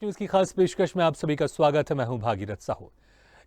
News की खास पेशकश में आप सभी का स्वागत है। मैं हूं भागीरथ साहू।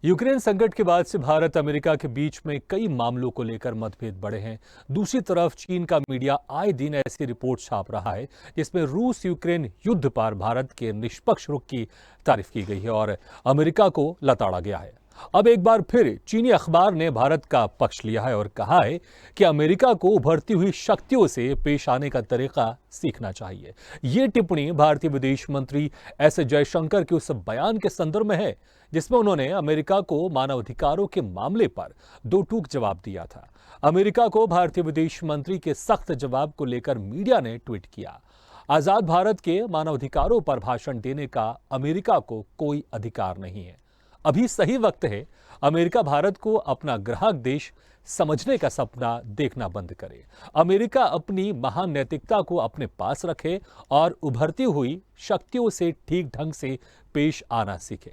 यूक्रेन संकट के बाद से भारत अमेरिका के बीच में कई मामलों को लेकर मतभेद बढ़े हैं। दूसरी तरफ चीन का मीडिया आए दिन ऐसी रिपोर्ट छाप रहा है जिसमें रूस यूक्रेन युद्ध पर भारत के निष्पक्ष रुख की तारीफ की गई है और अमेरिका को लताड़ा गया है। अब एक बार फिर चीनी अखबार ने भारत का पक्ष लिया है और कहा है कि अमेरिका को उभरती हुई शक्तियों से पेश आने का तरीका सीखना चाहिए। ये टिप्पणी भारतीय विदेश मंत्री एस जयशंकर के उस बयान के संदर्भ में है जिसमें उन्होंने अमेरिका को मानवाधिकारों के मामले पर दो टूक जवाब दिया था। अमेरिका को भारतीय विदेश मंत्री के सख्त जवाब को लेकर मीडिया ने ट्वीट किया, आजाद भारत के मानवाधिकारों पर भाषण देने का अमेरिका को कोई अधिकार नहीं है। अभी सही वक्त है अमेरिका भारत को अपना ग्राहक देश समझने का सपना देखना बंद करे। अमेरिका अपनी महान नैतिकता को अपने पास रखे और उभरती हुई शक्तियों से ठीक ढंग से पेश आना सीखे।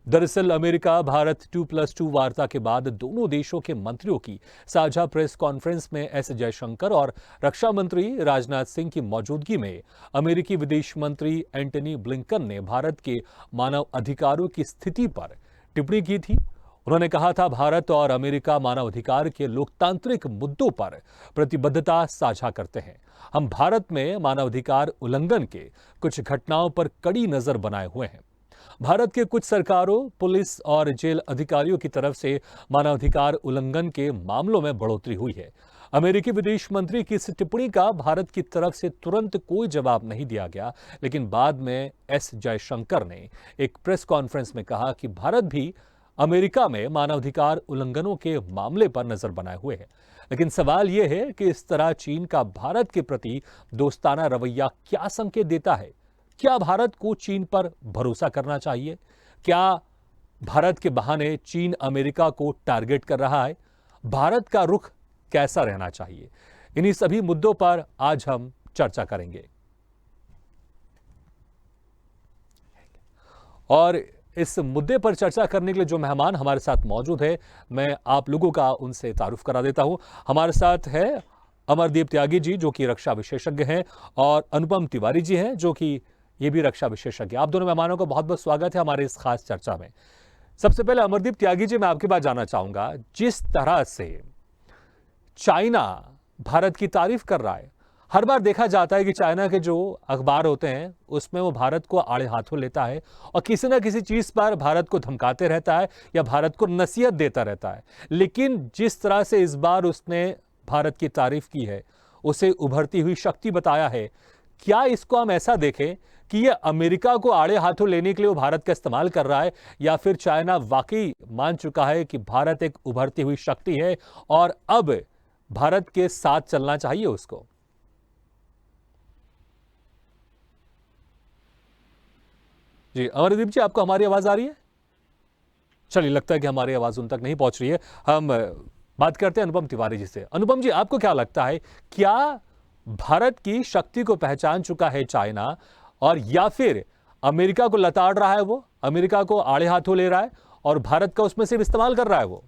दरअसल अमेरिका भारत 2+2 वार्ता के बाद दोनों देशों के मंत्रियों की साझा प्रेस कॉन्फ्रेंस में एस जयशंकर और रक्षा मंत्री राजनाथ सिंह की मौजूदगी में अमेरिकी विदेश मंत्री एंटनी ब्लिंकन ने भारत के मानव अधिकारों की स्थिति पर टिप्पणी की थी। उन्होंने कहा था, भारत और अमेरिका मानवाधिकार के लोकतांत्रिक मुद्दों पर प्रतिबद्धता साझा करते हैं। हम भारत में मानवाधिकार उल्लंघन के कुछ घटनाओं पर कड़ी नजर बनाए हुए हैं। भारत के कुछ सरकारों, पुलिस और जेल अधिकारियों की तरफ से मानवाधिकार उल्लंघन के मामलों में बढ़ोतरी हुई है। अमेरिकी विदेश मंत्री की इस टिप्पणी का भारत की तरफ से तुरंत कोई जवाब नहीं दिया गया, लेकिन बाद में एस जयशंकर ने एक प्रेस कॉन्फ्रेंस में कहा कि भारत भी अमेरिका में मानवाधिकार उल्लंघनों के मामले पर नजर बनाए हुए है। लेकिन सवाल यह है कि इस तरह चीन का भारत के प्रति दोस्ताना रवैया क्या संकेत देता है? क्या भारत को चीन पर भरोसा करना चाहिए? क्या भारत के बहाने चीन अमेरिका को टारगेट कर रहा है? भारत का रुख कैसा रहना चाहिए? इन्हीं सभी मुद्दों पर आज हम चर्चा करेंगे और इस मुद्दे पर चर्चा करने के लिए जो मेहमान हमारे साथ मौजूद है, मैं आप लोगों का उनसे तारुफ करा देता हूं। हमारे साथ है अमरदीप त्यागी जी, जो कि रक्षा विशेषज्ञ हैं, और अनुपम तिवारी जी हैं, जो कि ये भी रक्षा विशेषज्ञ। आप दोनों मेहमानों का बहुत बहुत स्वागत है हमारे इस खास चर्चा में। सबसे पहले अमरदीप त्यागी जी, मैं आपके पास जाना चाहूंगा। जिस तरह से चाइना भारत की तारीफ कर रहा है, हर बार देखा जाता है कि चाइना के जो अखबार होते हैं उसमें वो भारत को आड़े हाथों लेता है और किसी ना किसी चीज पर भारत को धमकाते रहता है या भारत को नसीहत देता रहता है। लेकिन जिस तरह से इस बार उसने भारत की तारीफ की है, उसे उभरती हुई शक्ति बताया है, क्या इसको हम ऐसा देखें कि ये अमेरिका को आड़े हाथों लेने के लिए वो भारत का इस्तेमाल कर रहा है, या फिर चाइना वाकई मान चुका है कि भारत एक उभरती हुई शक्ति है और अब भारत के साथ चलना चाहिए उसको? जी अमरदीप जी, आपको हमारी आवाज आ रही है? चलिए, लगता है कि हमारी आवाज उन तक नहीं पहुंच रही है। हम बात करते हैं अनुपम तिवारी जी से। अनुपम जी, आपको क्या लगता है, क्या भारत की शक्ति को पहचान चुका है चाइना, और या फिर अमेरिका को लताड़ रहा है, वो अमेरिका को आड़े हाथों ले रहा है और भारत का उसमें सिर्फ इस्तेमाल कर रहा है वो?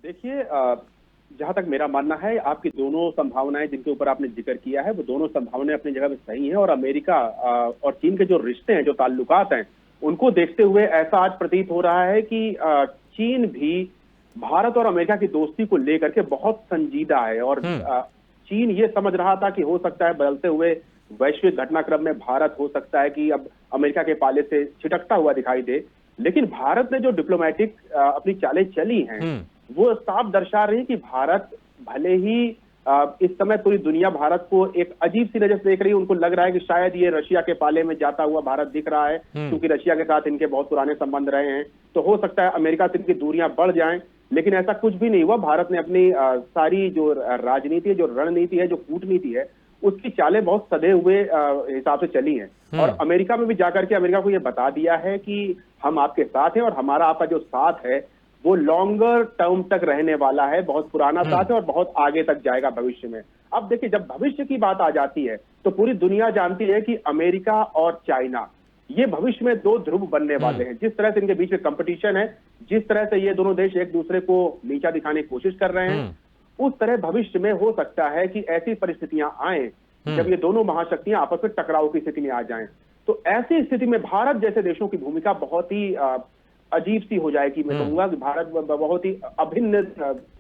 देखिए, जहां तक मेरा मानना है, आपकी दोनों संभावनाएं जिनके ऊपर आपने जिक्र किया है, वो दोनों संभावनाएं अपनी जगह पे सही हैं। और अमेरिका और चीन के जो रिश्ते हैं, जो ताल्लुकात हैं, उनको देखते हुए ऐसा आज प्रतीत हो रहा है कि चीन भी भारत और अमेरिका की दोस्ती को लेकर के बहुत संजीदा है। और चीन ये समझ रहा था कि हो सकता है बदलते हुए वैश्विक घटनाक्रम में भारत हो सकता है कि अब अमेरिका के पाले से छिटकता हुआ दिखाई दे। लेकिन भारत ने जो डिप्लोमेटिक अपनी चालें चली हैं, वो साफ दर्शा रही कि भारत भले ही इस समय पूरी दुनिया भारत को एक अजीब सी नजर से देख रही है। उनको लग रहा है कि शायद ये रशिया के पाले में जाता हुआ भारत दिख रहा है, क्योंकि रशिया के साथ इनके बहुत पुराने संबंध रहे हैं। तो हो सकता है अमेरिका से इनकी दूरियां बढ़ जाएं, लेकिन ऐसा कुछ भी नहीं हुआ। भारत ने अपनी सारी जो राजनीति है, जो रणनीति है, जो कूटनीति है, उसकी चालें बहुत सधे हुए हिसाब से चली हैं। और अमेरिका में भी जाकर के अमेरिका को यह बता दिया है कि हम आपके साथ हैं और हमारा आपका जो साथ है वो लॉन्गर टर्म तक रहने वाला है, बहुत पुराना साथ है और बहुत आगे तक जाएगा भविष्य में। अब देखिए, जब भविष्य की बात आ जाती है तो पूरी दुनिया जानती है कि अमेरिका और चाइना ये भविष्य में दो ध्रुव बनने वाले हैं। जिस तरह से इनके बीच में कंपटीशन है, जिस तरह से ये दोनों देश एक दूसरे को नीचा दिखाने की कोशिश कर रहे हैं, उस तरह भविष्य में हो सकता है कि ऐसी परिस्थितियां आए जब ये दोनों महाशक्तियां आपस में टकराव की स्थिति में आ जाएं। तो ऐसी स्थिति में भारत जैसे देशों की भूमिका बहुत ही अजीब सी हो जाएगी। मैं कहूंगा कि भारत बहुत ही अभिन्न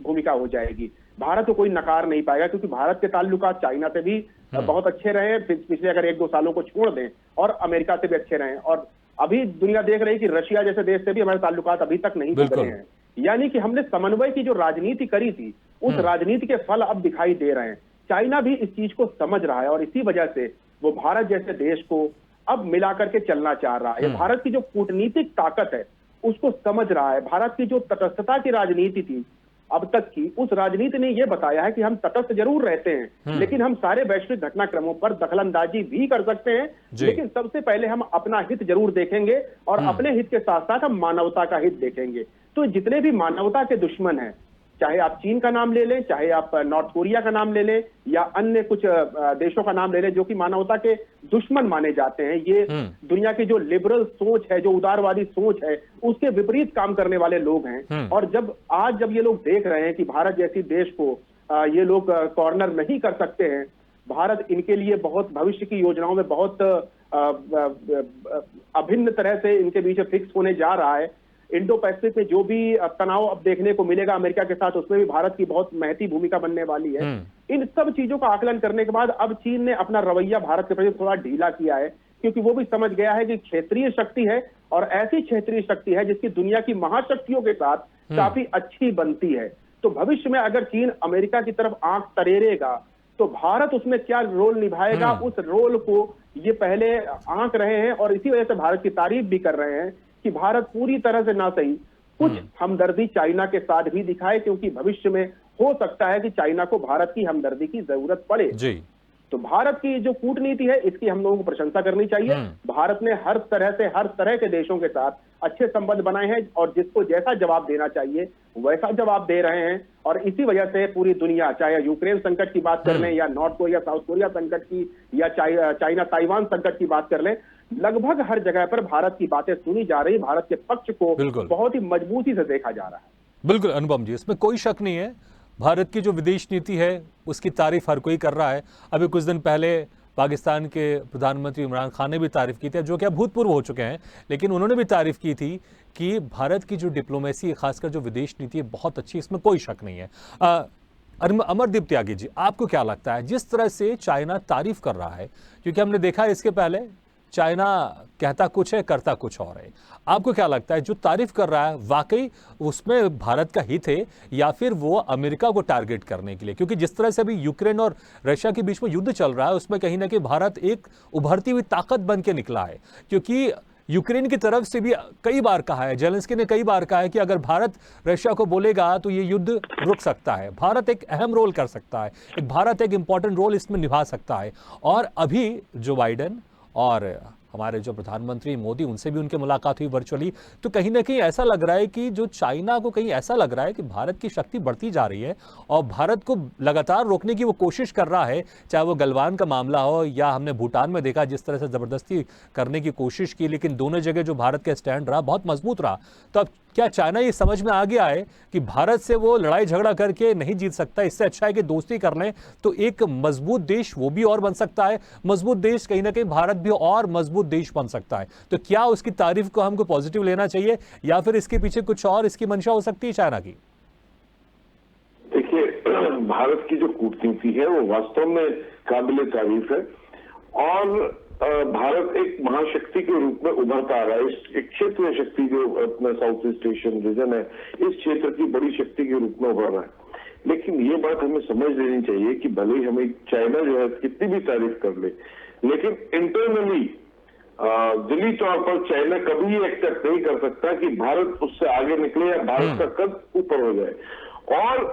भूमिका हो जाएगी। भारत को कोई नकार नहीं पाएगा, क्योंकि भारत के ताल्लुकात चाइना से भी बहुत अच्छे रहे हैं पिछले अगर 1-2 सालों को छोड़ दें, और अमेरिका से भी अच्छे रहे हैं, और अभी दुनिया देख रही है कि रशिया जैसे देश से भी हमारे ताल्लुकात अभी तक नहीं बिगड़े हैं। यानी कि हमने समन्वय की जो राजनीति करी थी, उस राजनीति के फल अब दिखाई दे रहे हैं। चाइना भी इस चीज को समझ रहा है, और इसी वजह से वो भारत जैसे देश को अब मिलाकर के चलना चाह रहा है। भारत की जो कूटनीतिक ताकत है उसको समझ रहा है। भारत की जो तटस्थता की राजनीति थी अब तक की, उस राजनीति ने यह बताया है कि हम तटस्थ जरूर रहते हैं, लेकिन हम सारे वैश्विक घटनाक्रमों पर दखलंदाजी भी कर सकते हैं, लेकिन सबसे पहले हम अपना हित जरूर देखेंगे, और अपने हित के साथ साथ हम मानवता का हित देखेंगे। तो जितने भी मानवता के दुश्मन हैं, चाहे आप चीन का नाम ले लें, चाहे आप नॉर्थ कोरिया का नाम ले लें, या अन्य कुछ देशों का नाम ले लें जो कि मानवता के दुश्मन माने जाते हैं, ये दुनिया की जो लिबरल सोच है, जो उदारवादी सोच है, उसके विपरीत काम करने वाले लोग हैं। और जब ये लोग देख रहे हैं कि भारत जैसी देश को ये लोग कॉर्नर नहीं कर सकते हैं, भारत इनके लिए बहुत भविष्य की योजनाओं में बहुत अभिन्न तरह से इनके बीच फिक्स होने जा रहा है। इंडो पैसिफिक में जो भी तनाव अब देखने को मिलेगा अमेरिका के साथ, उसमें भी भारत की बहुत महती भूमिका बनने वाली है। इन सब चीजों का आकलन करने के बाद अब चीन ने अपना रवैया भारत के प्रति थोड़ा ढीला किया है, क्योंकि वो भी समझ गया है कि क्षेत्रीय शक्ति है, और ऐसी क्षेत्रीय शक्ति है जिसकी दुनिया की महाशक्तियों के साथ काफी अच्छी बनती है। तो भविष्य में अगर चीन अमेरिका की तरफ आंख तरेरेगा, तो भारत उसमें क्या रोल निभाएगा, उस रोल को ये पहले आंक रहे हैं, और इसी वजह से भारत की तारीफ भी कर रहे हैं कि भारत पूरी तरह से ना सही कुछ हमदर्दी चाइना के साथ भी दिखाए, क्योंकि भविष्य में हो सकता है कि चाइना को भारत की हमदर्दी की जरूरत पड़े। तो भारत की जो कूटनीति है, इसकी हम लोगों को प्रशंसा करनी चाहिए। भारत ने हर तरह के देशों के साथ अच्छे संबंध बनाए हैं, और जिसको जैसा जवाब देना चाहिए वैसा जवाब दे रहे हैं। और इसी वजह से पूरी दुनिया, चाहे यूक्रेन संकट की बात कर लें, या नॉर्थ कोरिया साउथ कोरिया संकट की, या चाइना ताइवान संकट की बात कर लें, लगभग हर जगह पर भारत की बातें सुनी जा रही, भारत के पक्ष को बहुत ही मजबूती से देखा जा रहा है। बिल्कुल अनुपम जी, इसमें कोई शक नहीं है। भारत की जो विदेश नीति है उसकी तारीफ हर कोई कर रहा है। अभी कुछ दिन पहले पाकिस्तान के प्रधानमंत्री इमरान खान ने भी तारीफ की थी, जो कि अभूतपूर्व हो चुके हैं, लेकिन उन्होंने भी तारीफ की थी कि भारत की जो डिप्लोमेसी, खासकर जो विदेश नीति है, बहुत अच्छी, इसमें कोई शक नहीं है। अमरदीप त्यागी जी, आपको क्या लगता है जिस तरह से चाइना तारीफ कर रहा है, क्योंकि हमने देखा है इसके पहले चाइना कहता कुछ है करता कुछ और है, आपको क्या लगता है जो तारीफ कर रहा है वाकई उसमें भारत का हित है, या फिर वो अमेरिका को टारगेट करने के लिए? क्योंकि जिस तरह से अभी यूक्रेन और रशिया के बीच में युद्ध चल रहा है, उसमें कहीं ना कहीं भारत एक उभरती हुई ताकत बन के निकला है। क्योंकि यूक्रेन की तरफ से भी कई बार कहा है, जेलेंस्की ने कई बार कहा है कि अगर भारत रशिया को बोलेगा तो ये युद्ध रुक सकता है, भारत एक अहम रोल कर सकता है, भारत एक इंपॉर्टेंट रोल इसमें निभा सकता है। और अभी जो बाइडेन और हमारे जो प्रधानमंत्री मोदी, उनसे भी उनकी मुलाकात हुई वर्चुअली, तो कहीं ना कहीं ऐसा लग रहा है कि जो चाइना को कहीं ऐसा लग रहा है कि भारत की शक्ति बढ़ती जा रही है, और भारत को लगातार रोकने की वो कोशिश कर रहा है, चाहे वो गलवान का मामला हो, या हमने भूटान में देखा जिस तरह से ज़बरदस्ती करने की कोशिश की, लेकिन दोनों जगह जो भारत का स्टैंड रहा बहुत मजबूत रहा। तो अब क्या चाइना ये समझ में आ गया है कि भारत से वो लड़ाई झगड़ा करके नहीं जीत सकता, इससे अच्छा है कि दोस्ती कर लें, तो एक मजबूत देश वो भी और बन सकता है, मजबूत देश कहीं ना कहीं भारत भी और मजबूत देश बन सकता है। तो क्या उसकी तारीफ को हमको पॉजिटिव लेना चाहिए, या फिर इसके पीछे कुछ और इसकी मंशा हो सकती है चाइना की? देखिए, भारत की जो कूटनीति है वो वास्तव में काबिले तारीफ है, और भारत एक महाशक्ति के रूप में उभरता आ रहा है। एक क्षेत्रीय शक्ति जो अपना साउथ ईस्ट एशियन रीजन है, इस क्षेत्र की बड़ी शक्ति के रूप में उभर रहा है। लेकिन ये बात हमें समझ लेनी चाहिए कि भले ही हमें चाइना जो है कितनी भी तारीफ कर ले, लेकिन इंटरनली दिली तौर पर चाइना कभी ये एक्सेप्ट नहीं कर सकता कि भारत उससे आगे निकले या भारत का कद ऊपर हो जाए। और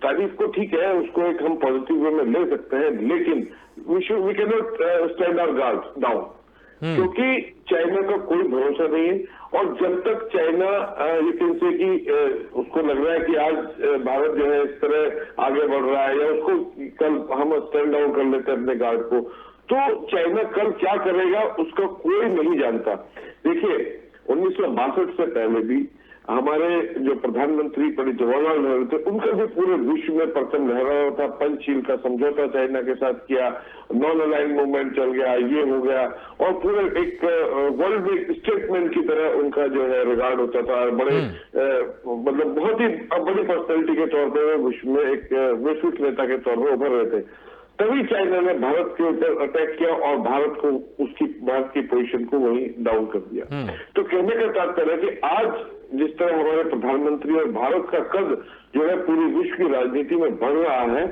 तारीफ को ठीक है, उसको एक हम पॉजिटिव वे में ले सकते हैं, लेकिन we can not stand our guard down, क्योंकि चाइना का कोई भरोसा नहीं है। और जब तक चाइना ये कैन से कि उसको लग रहा है कि आज भारत जो है इस तरह आगे बढ़ रहा है, या उसको कल हम स्टैंड डाउन कर लेते हैं अपने गार्ड को, तो चाइना कल क्या करेगा उसका कोई नहीं जानता। देखिए, 1962 से पहले भी हमारे जो प्रधानमंत्री पंडित जवाहरलाल नेहरू थे, उनका भी पूरे विश्व में प्रथम लहराया था। पंचशील का समझौता चाइना के साथ किया, नॉन अलाइन मूवमेंट चल गया, ये हो गया, और पूरे एक वर्ल्ड में स्टेटमेंट की तरह उनका जो है रिगार्ड होता था। बड़े मतलब बहुत ही बड़ी पर्सनैलिटी के तौर पर विश्व में एक वैश्विक नेता के तौर पर उभर रहे थे। तभी चाइना ने भारत के ऊपर अटैक किया और भारत की पोजीशन को वहीं डाउन कर दिया। तो कहने का तात्पर्य है कि आज जिस तरह हमारे प्रधानमंत्री और भारत का कद जो है पूरी विश्व की राजनीति में बढ़ रहा है,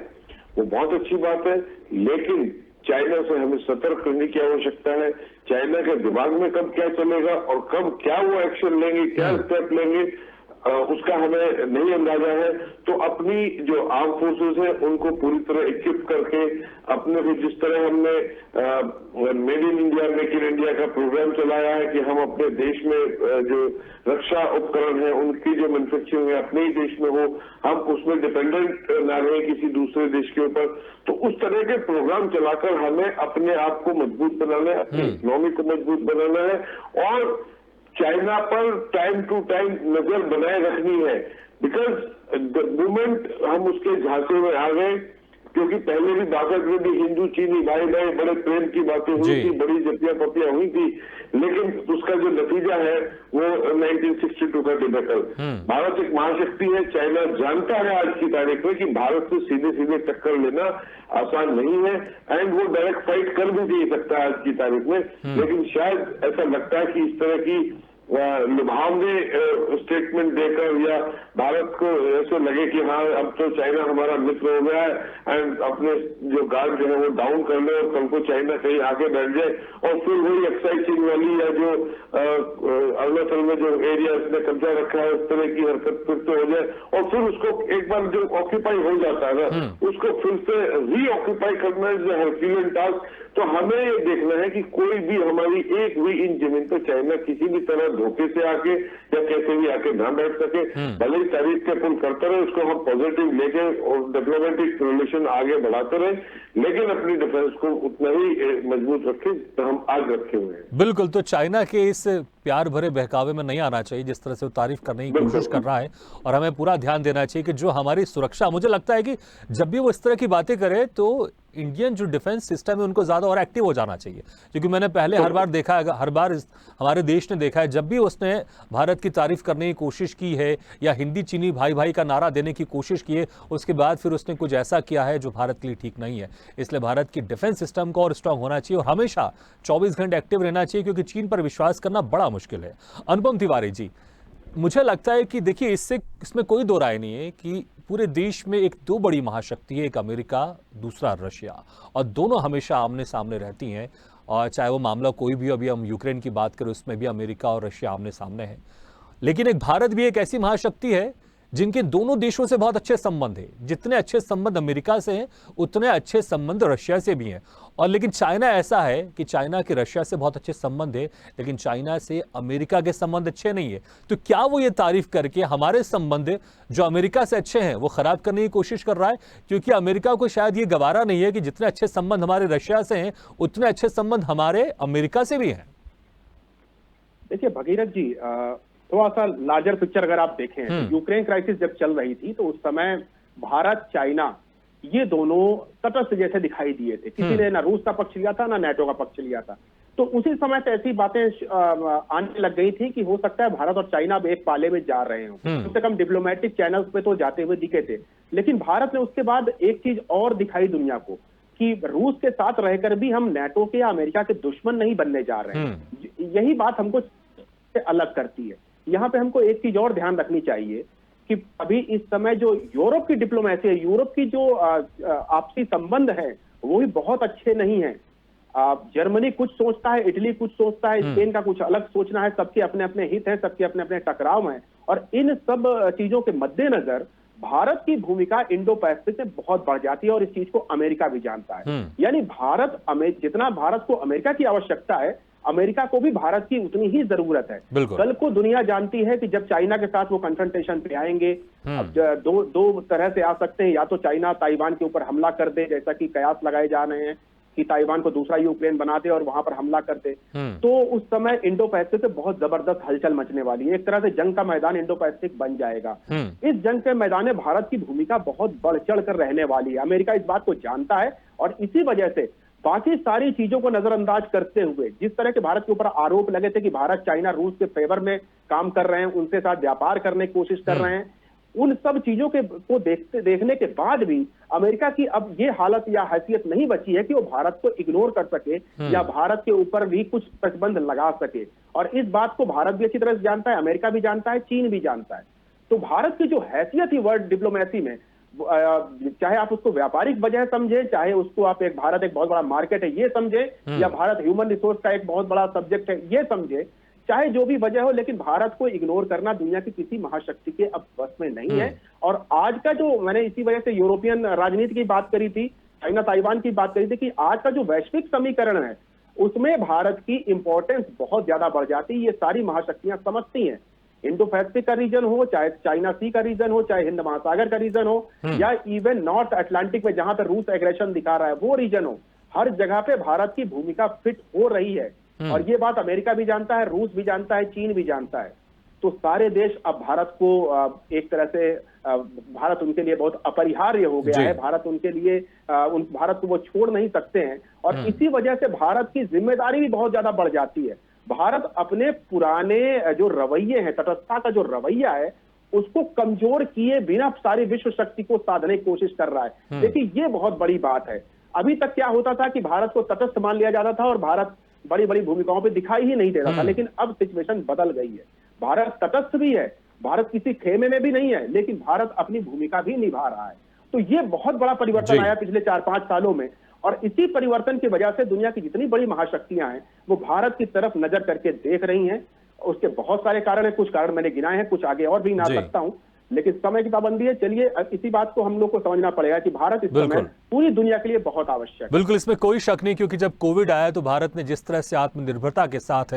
वो बहुत अच्छी बात है, लेकिन चाइना से हमें सतर्क करने की आवश्यकता है। चाइना के दिमाग में कब क्या चलेगा और कब क्या वो एक्शन लेंगे, क्या स्टेप लेंगे, उसका हमें नहीं अंदाजा है। तो अपनी जो आर्म फोर्सेस है उनको पूरी तरह इक्विप करके, अपने को जिस तरह हमने made in India, make in India का प्रोग्राम चलाया है कि हम अपने देश में जो रक्षा उपकरण है उनकी जो मैन्युफैक्चरिंग है अपने ही देश में हो, हम उसमें डिपेंडेंट ना रहे किसी दूसरे देश के ऊपर। तो उस तरह के प्रोग्राम चलाकर हमें अपने आप को मजबूत बनाना है, अपनी इकोनॉमी को मजबूत बनाना है और चाइना पर टाइम टू टाइम नजर बनाए रखनी है। बिकॉज द मोमेंट हम उसके झांसे में आ गए, क्योंकि पहले भी बासठ में भी हिंदू चीनी भाई भाई बड़े प्रेम की बातें हुई थी, बड़ी जपिया पपिया हुई थी, लेकिन उसका जो नतीजा है वो 1962 का डिबेकल। भारत एक महाशक्ति है, चाइना जानता है आज की तारीख में कि भारत से सीधे सीधे टक्कर लेना आसान नहीं है, एंड वो डायरेक्ट फाइट कर भी नहीं सकता आज की तारीख में। लेकिन शायद ऐसा लगता है कि इस तरह की लुभावने स्टेटमेंट देकर या भारत को ऐसे लगे कि हाँ अब तो चाइना हमारा मित्र हो गया है एंड अपने जो गार्ड जो है वो डाउन कर ले और कल को चाइना कहीं आगे बैठ जाए और फिर वही अक्साई चीन वाली या जो अरुणाचल में जो एरिया इसने कब्जा रखा है उस तरह की हरकत फिर से हो जाए और फिर उसको एक बार जो ऑक्यूपाई हो जाता है ना उसको फिर से रीऑक्यूपाई करना इज हरक्यूलियन टास्क। तो हमें ये देखना है कि कोई भी हमारी एक भी इन जमीन पर चाइना किसी भी तरह धोखे से आके या कैसे भी आके ना बैठ सके। भले ही तारीफ के पुल करते रहे, उसको हम पॉजिटिव लेके और डिप्लोमेटिक रिलेशन आगे बढ़ाते रहे, लेकिन अपनी डिफेंस को उतना ही मजबूत रखें जितना हम आज रखे हुए हैं। बिल्कुल, तो चाइना के इस प्यार भरे बहकावे में नहीं आना चाहिए जिस तरह से वो तारीफ करने की कोशिश कर रहा है, और हमें पूरा ध्यान देना चाहिए कि जो हमारी सुरक्षा, मुझे लगता है कि जब भी वो इस तरह की बातें करे तो इंडियन जो डिफेंस सिस्टम है उनको ज्यादा और एक्टिव हो जाना चाहिए। क्योंकि मैंने पहले हर बार देखा है, हर बार हमारे देश ने देखा है, जब भी उसने भारत की तारीफ करने की कोशिश की है या हिंदी चीनी भाई भाई का नारा देने की कोशिश की है, उसके बाद फिर उसने कुछ ऐसा किया है जो भारत के लिए ठीक नहीं है। इसलिए भारत की डिफेंस सिस्टम को और स्ट्रांग होना चाहिए और हमेशा 24 घंटे एक्टिव रहना चाहिए, क्योंकि चीन पर विश्वास करना बड़ा मुश्किल है। अनुपम तिवारी जी, मुझे लगता है कि देखिए इसमें कोई दो राय नहीं है कि पूरे देश में एक दो बड़ी महाशक्ति है, एक अमेरिका, दूसरा रशिया, और दोनों हमेशा आमने सामने रहती हैं। और चाहे वो मामला कोई भी, अभी हम यूक्रेन की बात करें उसमें भी अमेरिका और रशिया आमने सामने है। लेकिन एक भारत भी एक ऐसी महाशक्ति है जिनके दोनों देशों से बहुत अच्छे संबंध हैं। जितने अच्छे संबंध अमेरिका से हैं उतने अच्छे संबंध रशिया से भी हैं। और लेकिन चाइना ऐसा है कि चाइना के रशिया से बहुत अच्छे संबंध है, लेकिन चाइना से अमेरिका के संबंध अच्छे नहीं है। तो क्या वो ये तारीफ करके हमारे संबंध जो अमेरिका से अच्छे हैं वो खराब करने की कोशिश कर रहा है? क्योंकि अमेरिका को शायद ये गवारा नहीं है कि जितने अच्छे संबंध हमारे रशिया से हैं उतने अच्छे संबंध हमारे अमेरिका से भी हैं। देखिए भगीरथ जी, थोड़ा सा लार्जर पिक्चर अगर आप देखें तो यूक्रेन क्राइसिस जब चल रही थी तो उस समय भारत, चाइना, ये दोनों तटस्थ जैसे दिखाई दिए थे। किसी ने ना रूस का पक्ष लिया था ना नेटो का पक्ष लिया था। तो उसी समय से ऐसी बातें आने लग गई थी कि हो सकता है भारत और चाइना एक पाले में जा रहे हों। कम से कम डिप्लोमेटिक चैनल्स पे तो जाते हुए दिखे थे। लेकिन भारत ने उसके बाद एक चीज और दिखाई दुनिया को कि रूस के साथ रहकर भी हम नेटो के या अमेरिका के दुश्मन नहीं बनने जा रहे हैं। यही बात हमको अलग करती है। यहाँ पे हमको एक चीज और ध्यान रखनी चाहिए कि अभी इस समय जो यूरोप की डिप्लोमेसी है, यूरोप की जो आपसी संबंध है वो भी बहुत अच्छे नहीं है। जर्मनी कुछ सोचता है, इटली कुछ सोचता है, स्पेन का कुछ अलग सोचना है। सबके अपने अपने हित हैं, सबके अपने अपने टकराव हैं। और इन सब चीजों के मद्देनजर भारत की भूमिका इंडो पैसिफिक में बहुत बढ़ जाती है और इस चीज को अमेरिका भी जानता है। यानी जितना भारत को अमेरिका की आवश्यकता है, अमेरिका को भी भारत की उतनी ही जरूरत है। कल को दुनिया जानती है कि जब चाइना के साथ वो कन्फ्रंटेशन पे आएंगे, अब दो तरह से आ सकते हैं। या तो चाइना ताइवान के ऊपर हमला कर दे जैसा कि कयास लगाए जा रहे हैं, कि ताइवान को दूसरा यूक्रेन बना दे और वहां पर हमला कर दे, तो उस समय इंडो पैसिफिक पे बहुत जबरदस्त हलचल मचने वाली है। एक तरह से जंग का मैदान इंडो पैसिफिक बन जाएगा। इस जंग के मैदान में भारत की भूमिका बहुत बढ़ चढ़ कर रहने वाली है। अमेरिका इस बात को जानता है और इसी वजह से बाकी सारी चीजों को नजरअंदाज करते हुए, जिस तरह के भारत के ऊपर आरोप लगे थे कि भारत चाइना रूस के फेवर में काम कर रहे हैं, उनके साथ व्यापार करने की कोशिश कर रहे हैं, उन सब चीजों को देखने के बाद भी अमेरिका की अब ये हालत या हैसियत नहीं बची है कि वो भारत को इग्नोर कर सके या भारत के ऊपर भी कुछ प्रतिबंध लगा सके। और इस बात को भारत भी अच्छी तरह से जानता है, अमेरिका भी जानता है, चीन भी जानता है। तो भारत की जो हैसियत ही वर्ल्ड डिप्लोमेसी में, चाहे आप उसको व्यापारिक वजह समझे, चाहे उसको आप भारत एक बहुत बड़ा मार्केट है ये समझे, या भारत ह्यूमन रिसोर्स का एक बहुत बड़ा सब्जेक्ट है ये समझे, चाहे जो भी वजह हो, लेकिन भारत को इग्नोर करना दुनिया की किसी महाशक्ति के अब बस में नहीं है। और आज का जो, मैंने इसी वजह से यूरोपियन राजनीति की बात करी थी, चाइना ताइवान की बात करी थी, कि आज का जो वैश्विक समीकरण है उसमें भारत की इंपॉर्टेंस बहुत ज्यादा बढ़ जाती है। ये सारी महाशक्तियां समझती हैं, इंडो पैसिफिक का रीजन हो, चाहे चाइना सी का रीजन हो, चाहे हिंद महासागर का रीजन हो, या इवन नॉर्थ अटलांटिक में जहां पर रूस एग्रेशन दिखा रहा है वो रीजन हो, हर जगह पे भारत की भूमिका फिट हो रही है। और ये बात अमेरिका भी जानता है, रूस भी जानता है, चीन भी जानता है। तो सारे देश अब भारत को एक तरह से भारत उनके लिए बहुत अपरिहार्य हो गया है। भारत उनके लिए भारत को वो छोड़ नहीं सकते हैं। और इसी वजह से भारत की जिम्मेदारी भी बहुत ज्यादा बढ़ जाती है। भारत अपने पुराने जो रवैये हैं, तटस्थता का जो रवैया है, उसको कमजोर किए बिना सारी विश्व शक्ति को साधने की कोशिश कर रहा है। देखिए ये बहुत बड़ी बात है। अभी तक क्या होता था कि भारत को तटस्थ मान लिया जाता था और भारत बड़ी बड़ी भूमिकाओं पे दिखाई ही नहीं दे रहा था। लेकिन अब सिचुएशन बदल गई है। भारत तटस्थ भी है, भारत किसी खेमे में भी नहीं है, लेकिन भारत अपनी भूमिका भी निभा रहा है। तो ये बहुत बड़ा परिवर्तन आया पिछले 4-5 सालों में। और इसी परिवर्तन की वजह से दुनिया की जितनी बड़ी महाशक्तियां हैं वो भारत की तरफ नजर करके देख रही हैं। उसके बहुत सारे कारण हैं, कुछ कारण मैंने गिनाए हैं, कुछ आगे और भी गिना सकता हूं, लेकिन समय की पाबंदी है। चलिए इसी बात को हम लोग को समझना पड़ेगा कि भारत इस समय पूरी दुनिया के लिए बहुत आवश्यक है। बिल्कुल, इसमें कोई शक नहीं, क्योंकि जब कोविड आया तो भारत ने जिस तरह से आत्मनिर्भरता के साथ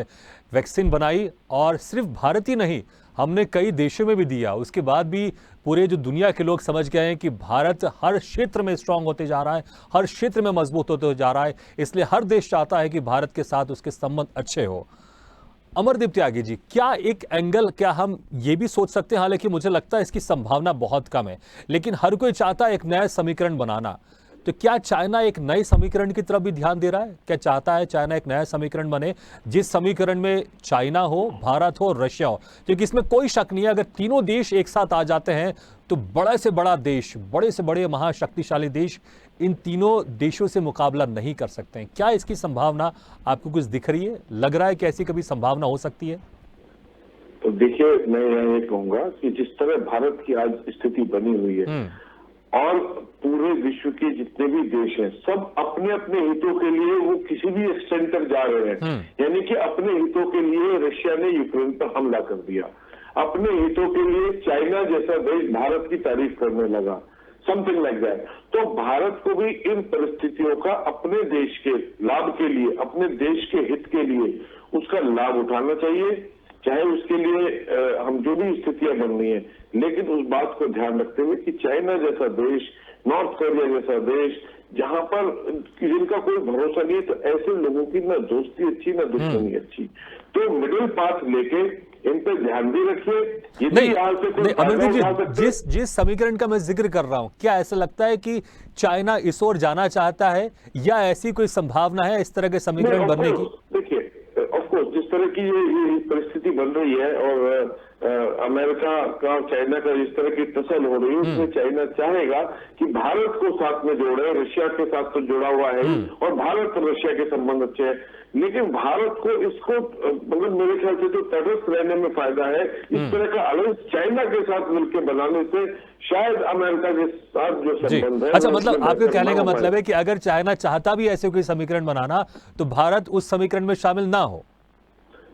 वैक्सीन बनाई, और सिर्फ भारत ही नहीं, हमने कई देशों में भी दिया, उसके बाद भी पूरे जो दुनिया के लोग समझ गए हैं कि भारत हर क्षेत्र में स्ट्रांग होते जा रहा है, हर क्षेत्र में मजबूत होते जा रहा है। इसलिए हर देश चाहता है कि भारत के साथ उसके संबंध अच्छे हो। अमरदीप त्यागी जी, क्या एक एंगल, क्या हम ये भी सोच सकते हैं, हालांकि मुझे लगता है इसकी संभावना बहुत कम है, लेकिन हर कोई चाहता है एक नया समीकरण बनाना, तो क्या चाइना एक नए समीकरण की तरफ भी ध्यान दे रहा है? क्या चाहता है चाइना एक नया समीकरण बने, जिस समीकरण में चाइना हो, भारत हो, रशिया हो? क्योंकि इसमें कोई शक नहीं है, अगर तीनों देश एक साथ आ जाते हैं तो बड़े से बड़ा देश, बड़े से बड़े महाशक्तिशाली देश इन तीनों देशों से मुकाबला नहीं कर सकते हैं। क्या इसकी संभावना आपको कुछ दिख रही है? लग रहा है कि ऐसी कभी संभावना हो सकती है? तो देखिए, मैं ये कहूंगा कि जिस तरह भारत की आज स्थिति बनी हुई है और पूरे विश्व के जितने भी देश हैं, सब अपने अपने हितों के लिए वो किसी भी एक्सटेंट तक जा रहे हैं। यानी कि अपने हितों के लिए रशिया ने यूक्रेन पर हमला कर दिया, अपने हितों के लिए चाइना जैसा देश भारत की तारीफ करने लगा, समथिंग लाइक दैट। तो भारत को भी इन परिस्थितियों का अपने देश के लाभ के लिए, अपने देश के हित के लिए उसका लाभ उठाना चाहिए, चाहे उसके लिए हम जो भी स्थितियां बन रही हैं। लेकिन उस बात को ध्यान रखते हुए कि चाइना जैसा देश, नॉर्थ कोरिया जैसा देश, जहां पर जिनका कोई भरोसा नहीं है, तो ऐसे लोगों की ना दोस्ती अच्छी ना दुश्मनी अच्छी। तो मिडिल पाथ लेके इन पे ध्यान भी रखिए। अमरदीप जी, जिस समीकरण का मैं जिक्र कर रहा हूं, क्या ऐसा लगता है कि चाइना इस ओर जाना चाहता है, या ऐसी कोई संभावना है इस तरह के समीकरण बनने की? देखिए, ऑफकोर्स जिस तरह की ये परिस्थिति बन रही है और अमेरिका का चाइना का जिस तरह की टसल हो रही है, उसमें चाइना चाहेगा कि भारत को साथ में जोड़े। रशिया के साथ तो जुड़ा हुआ है और भारत और रशिया के संबंध अच्छे हैं, लेकिन भारत को इसको मतलब मेरे ख्याल से तो तटस्थ रहने में फायदा है। इस तरह का अलायंस चाइना के साथ मिलकर बनाने से शायद अमेरिका के साथ जो संबंध है। अच्छा, मतलब आपके कहने का मतलब है कि अगर चाइना चाहता भी ऐसे कोई समीकरण बनाना, तो भारत उस समीकरण में शामिल ना हो,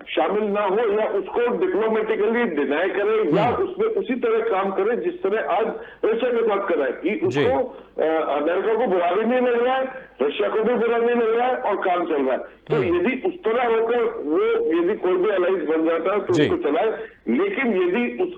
या उसको डिप्लोमेटिकली डिनाई करे, या उसमें उसी तरह काम करे जिस तरह आज रशिया के साथ कर रहा है, कि उसको अमेरिका को बुरा भी नहीं लग रहा है, रशिया को भी बुरा नहीं लग रहा है और काम चल रहा है। तो यदि उस तरह होकर वो यदि कोई भी अलायंस बन जाता है तो उसको चलाए, लेकिन यदि उस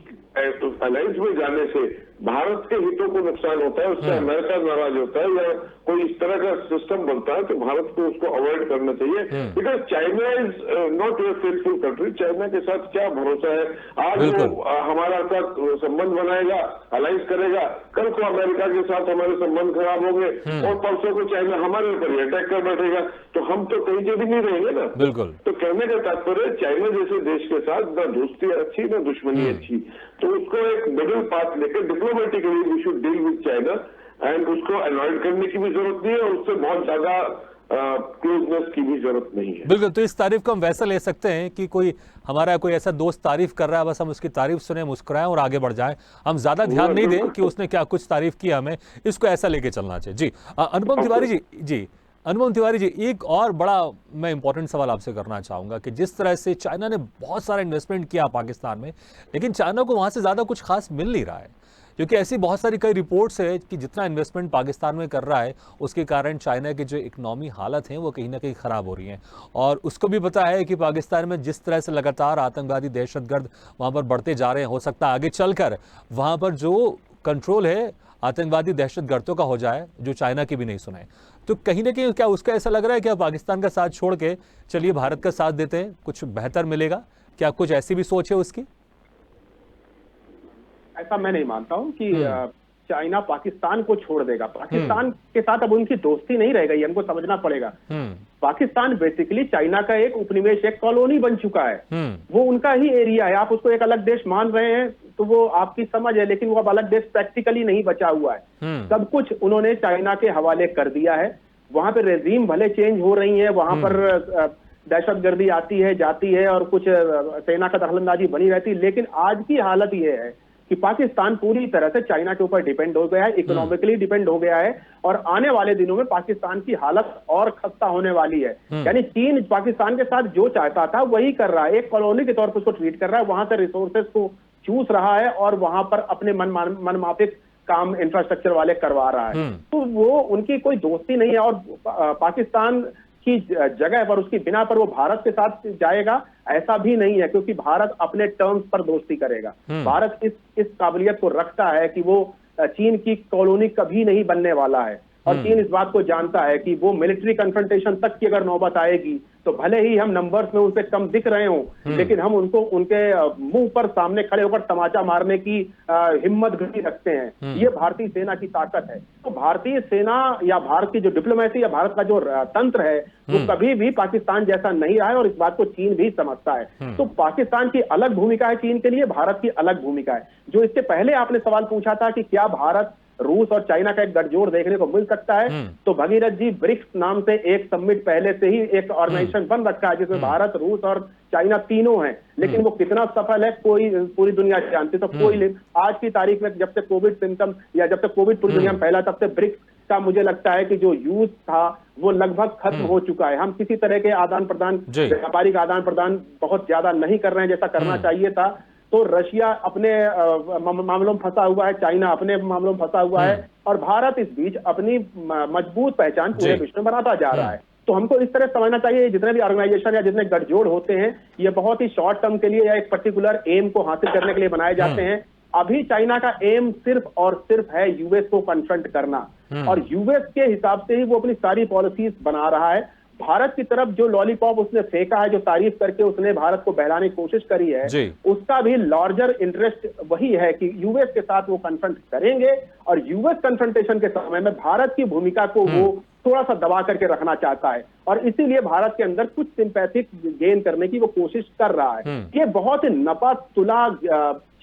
अलायंस में जाने से भारत के हितों को नुकसान होता है, उससे अमेरिका नाराज होता है या कोई इस तरह का सिस्टम बनता है, तो भारत को उसको अवॉइड करना चाहिए। Because China is not a faithful country. China के साथ क्या भरोसा है? आज वो हमारा साथ संबंध बनाएगा, अलाइंस करेगा, कल को अमेरिका के साथ हमारे संबंध खराब होंगे और परसों को चाइना हमारे ऊपर ही अटैक कर बैठेगा, तो हम तो कहीं जगह नहीं रहेंगे ना। बिल्कुल। तो कहने का तात्पर्य चाइना जैसे देश के साथ न दोस्ती अच्छी न दुश्मनी अच्छी, तो उसको एक मिडिल पाथ लेकर diplomatically we should deal with China and उसको अवॉइड करने की भी जरूरत नहीं है और उससे बहुत ज्यादा क्लोजनेस की भी जरूरत नहीं है। बिल्कुल। तो इस तारीफ को हम वैसा ले सकते हैं कि कोई हमारा कोई ऐसा दोस्त तारीफ कर रहा है, बस हम उसकी तारीफ सुने, मुस्कुराएं और आगे बढ़ जाएं। हम ज्यादा ध्यान नहीं दें कि उसने क्या कुछ तारीफ किया, हमें इसको ऐसा लेके चलना चाहिए। जी अनुपम तिवारी जी, अनुपम तिवारी जी, एक और बड़ा मैं इंपॉर्टेंट सवाल आपसे करना चाहूंगा कि जिस तरह से चाइना ने बहुत सारा इन्वेस्टमेंट किया पाकिस्तान में, लेकिन चाइना को वहां से ज्यादा कुछ खास मिल नहीं रहा है, क्योंकि ऐसी बहुत सारी कई रिपोर्ट्स है कि जितना इन्वेस्टमेंट पाकिस्तान में कर रहा है उसके कारण चाइना की जो इकोनॉमी हालत है वो कहीं ना कहीं ख़राब हो रही है। और उसको भी पता है कि पाकिस्तान में जिस तरह से लगातार आतंकवादी दहशतगर्द वहाँ पर बढ़ते जा रहे हैं, हो सकता है आगे चलकर वहाँ पर जो कंट्रोल है आतंकवादी दहशतगर्दों का हो जाए जो चाइना की भी नहीं सुनाए। तो कहीं ना कहीं क्या उसका ऐसा लग रहा है कि अब पाकिस्तान का साथ छोड़ के चलिए भारत का साथ देते हैं, कुछ बेहतर मिलेगा? क्या कुछ ऐसी भी सोच है उसकी? ऐसा मैं नहीं मानता हूं कि चाइना पाकिस्तान को छोड़ देगा। पाकिस्तान के साथ अब उनकी दोस्ती नहीं रह गई, हमको समझना पड़ेगा। पाकिस्तान बेसिकली चाइना का एक उपनिवेश, एक कॉलोनी बन चुका है। वो उनका ही एरिया है। आप उसको एक अलग देश मान रहे हैं तो वो आपकी समझ है, लेकिन वो अब अलग देश प्रैक्टिकली नहीं बचा हुआ है। सब कुछ उन्होंने चाइना के हवाले कर दिया है। वहां पर रेजीम भले चेंज हो रही है, वहां पर दहशतगर्दी आती है जाती है और कुछ सेना का दखलंदाजी बनी रहती है, लेकिन आज की हालत ये है कि पाकिस्तान पूरी तरह से चाइना के ऊपर डिपेंड हो गया है, इकोनॉमिकली डिपेंड हो गया है और आने वाले दिनों में पाकिस्तान की हालत और खस्ता होने वाली है। यानी चीन पाकिस्तान के साथ जो चाहता था वही कर रहा है, एक कॉलोनी के तौर पर उसको ट्रीट कर रहा है, वहां से रिसोर्सेज को चूस रहा है और वहां पर अपने मनमाफिक काम इंफ्रास्ट्रक्चर वाले करवा रहा है। तो वो उनकी कोई दोस्ती नहीं है और पाकिस्तान की जगह पर उसकी बिना पर वो भारत के साथ जाएगा ऐसा भी नहीं है, क्योंकि भारत अपने टर्म्स पर दोस्ती करेगा। भारत इस काबिलियत को रखता है कि वो चीन की कॉलोनी कभी नहीं बनने वाला है और चीन इस बात को जानता है कि वो मिलिट्री कन्फ्रंटेशन तक की अगर नौबत आएगी तो भले ही हम नंबर्स में उनसे कम दिख रहे हों, लेकिन हम उनको उनके मुंह पर सामने खड़े होकर तमाचा मारने की हिम्मत भी रखते हैं। ये भारतीय सेना की ताकत है। तो भारतीय सेना या भारत की जो डिप्लोमेसी या भारत का जो तंत्र है वो कभी भी पाकिस्तान जैसा नहीं रहा है और इस बात को चीन भी समझता है। तो पाकिस्तान की अलग भूमिका है चीन के लिए, भारत की अलग भूमिका है। जो इसके पहले आपने सवाल पूछा था कि क्या भारत रूस और चाइना का एक गठजोड़ देखने को मिल सकता है, तो भगीरथ जी, ब्रिक्स नाम से एक समिट पहले से ही एक ऑर्गेनाइजेशन बन रखा है जिसमें भारत, रूस और चाइना तीनों हैं, लेकिन वो कितना सफल है कोई पूरी दुनिया जानती। तो कोई आज की तारीख में जब से कोविड सिम्टम या जब से कोविड पूरी दुनिया में फैला तब से ब्रिक्स का मुझे लगता है कि जो यूज था वो लगभग खत्म हो चुका है। हम किसी तरह के आदान प्रदान, व्यापारिक आदान प्रदान बहुत ज्यादा नहीं कर रहे हैं जैसा करना चाहिए था। तो रशिया अपने मामलों में फंसा हुआ है, चाइना अपने मामलों में फंसा हुआ है और भारत इस बीच अपनी मजबूत पहचान पूरे विश्व में बनाता जा रहा है। तो हमको इस तरह समझना चाहिए जितने भी ऑर्गेनाइजेशन या जितने गठजोड़ होते हैं ये बहुत ही शॉर्ट टर्म के लिए या एक पर्टिकुलर एम को हासिल करने के लिए बनाए जाते हैं। अभी चाइना का एम सिर्फ और सिर्फ है यूएस को कन्फ्रंट करना और यूएस के हिसाब से ही वो अपनी सारी पॉलिसीज बना रहा है। भारत की तरफ जो लॉलीपॉप उसने फेंका है, जो तारीफ करके उसने भारत को बहलाने की कोशिश करी है, उसका भी लार्जर इंटरेस्ट वही है कि यूएस के साथ वो कन्फ्रंट करेंगे और यूएस कन्फ्रंटेशन के समय में भारत की भूमिका को वो थोड़ा सा दबा करके रखना चाहता है और इसीलिए भारत के अंदर कुछ सिंपैथिक गेन करने की वो कोशिश कर रहा है। ये बहुत ही नपा तुला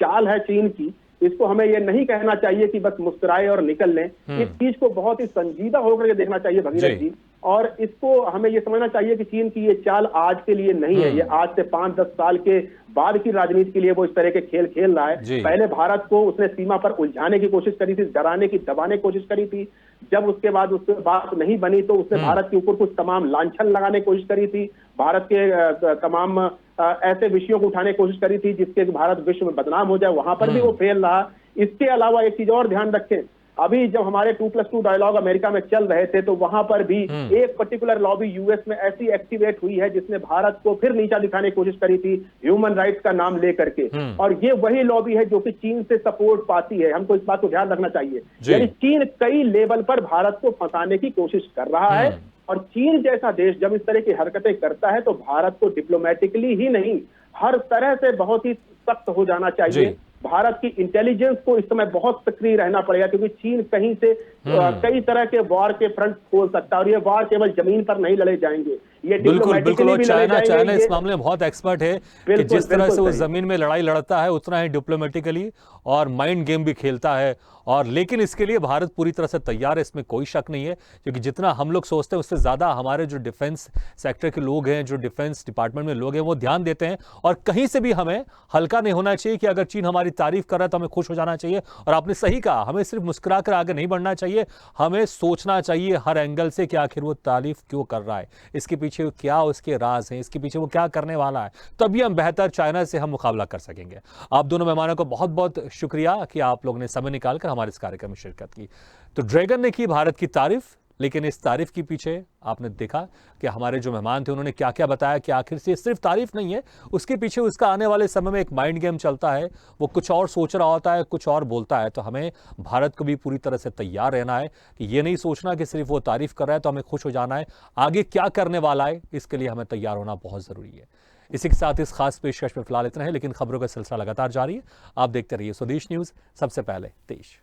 चाल है चीन की। इसको हमें ये नहीं कहना चाहिए कि बस मुस्कुराए और निकल लें। इस चीज को बहुत ही संजीदा होकर के देखना चाहिए भगीरथ जी, और इसको हमें ये समझना चाहिए कि चीन की ये चाल आज के लिए नहीं है, ये आज से 5-10 साल के बाद की राजनीति के लिए वो इस तरह के खेल खेल रहा है। पहले भारत को उसने सीमा पर उलझाने की कोशिश करी थी, डराने की, दबाने की कोशिश करी थी। जब उसके बाद उससे बात नहीं बनी तो उसने भारत के ऊपर कुछ तमाम लांछन लगाने की कोशिश करी थी, भारत के तमाम ऐसे विषयों को उठाने की कोशिश करी थी जिसके भारत विश्व में बदनाम हो जाए, वहां पर भी वो फेल रहा। इसके अलावा एक चीज और ध्यान रखें, अभी जब हमारे 2+2 डायलॉग अमेरिका में चल रहे थे तो वहां पर भी एक पर्टिकुलर लॉबी यूएस में ऐसी एक्टिवेट हुई है जिसने भारत को फिर नीचा दिखाने की कोशिश करी थी ह्यूमन राइट्स का नाम लेकर के। और ये वही लॉबी है जो कि चीन से सपोर्ट पाती है। हमको इस बात को ध्यान रखना चाहिए। यानी चीन कई लेवल पर भारत को फंसाने की कोशिश कर रहा है, और चीन जैसा देश जब इस तरह की हरकतें करता है तो भारत को डिप्लोमेटिकली ही नहीं, हर तरह से बहुत ही सख्त हो जाना चाहिए। भारत की इंटेलिजेंस को इस समय बहुत सक्रिय रहना पड़ेगा, क्योंकि चीन कहीं से कई तरह के वॉर के फ्रंट खोल सकता है, और ये वॉर केवल जमीन पर नहीं लड़े जाएंगे, ये बिल्कुल। और चाइना इस मामले में बहुत एक्सपर्ट है कि जिस तरह से वो जमीन में लड़ाई लड़ता है उतना ही डिप्लोमेटिकली और माइंड गेम भी खेलता है। और लेकिन इसके लिए भारत पूरी तरह से तैयार है, इसमें कोई शक नहीं है, क्योंकि जितना हम लोग सोचते हैं उससे ज्यादा हमारे जो डिफेंस सेक्टर के लोग हैं, जो डिफेंस डिपार्टमेंट में लोग हैं, वो ध्यान देते हैं। और कहीं से भी हमें हल्का नहीं होना चाहिए कि अगर चीन हमारी तारीफ कर रहा है तो हमें खुश हो जाना चाहिए। और आपने सही कहा, हमें सिर्फ मुस्कुराकर आगे नहीं बढ़ना चाहिए, हमें सोचना चाहिए हर एंगल से कि आखिर वो तारीफ क्यों कर रहा है, इसके पीछे क्या उसके राज हैं, इसके पीछे वो क्या करने वाला है। तभी हम बेहतर चाइना से हम मुकाबला कर सकेंगे। आप दोनों मेहमानों को बहुत बहुत शुक्रिया कि आप लोगों ने समय निकालकर हमारे इस कार्यक्रम में शिरकत की। तो ड्रैगन ने की भारत की तारीफ, लेकिन इस तारीफ के पीछे आपने देखा कि हमारे जो मेहमान थे उन्होंने क्या क्या बताया कि आखिर से सिर्फ तारीफ नहीं है, उसके पीछे उसका आने वाले समय में एक माइंड गेम चलता है, वो कुछ और सोच रहा होता है, कुछ और बोलता है। तो हमें भारत को भी पूरी तरह से तैयार रहना है कि ये नहीं सोचना कि सिर्फ वो तारीफ कर रहा है तो हमें खुश हो जाना है, आगे क्या करने वाला है इसके लिए हमें तैयार होना बहुत जरूरी है। इसी के साथ इस खास पेशकश में फिलहाल इतना है, लेकिन खबरों का सिलसिला लगातार जारी है। आप देखते रहिए स्वदेश न्यूज, सबसे पहले देश।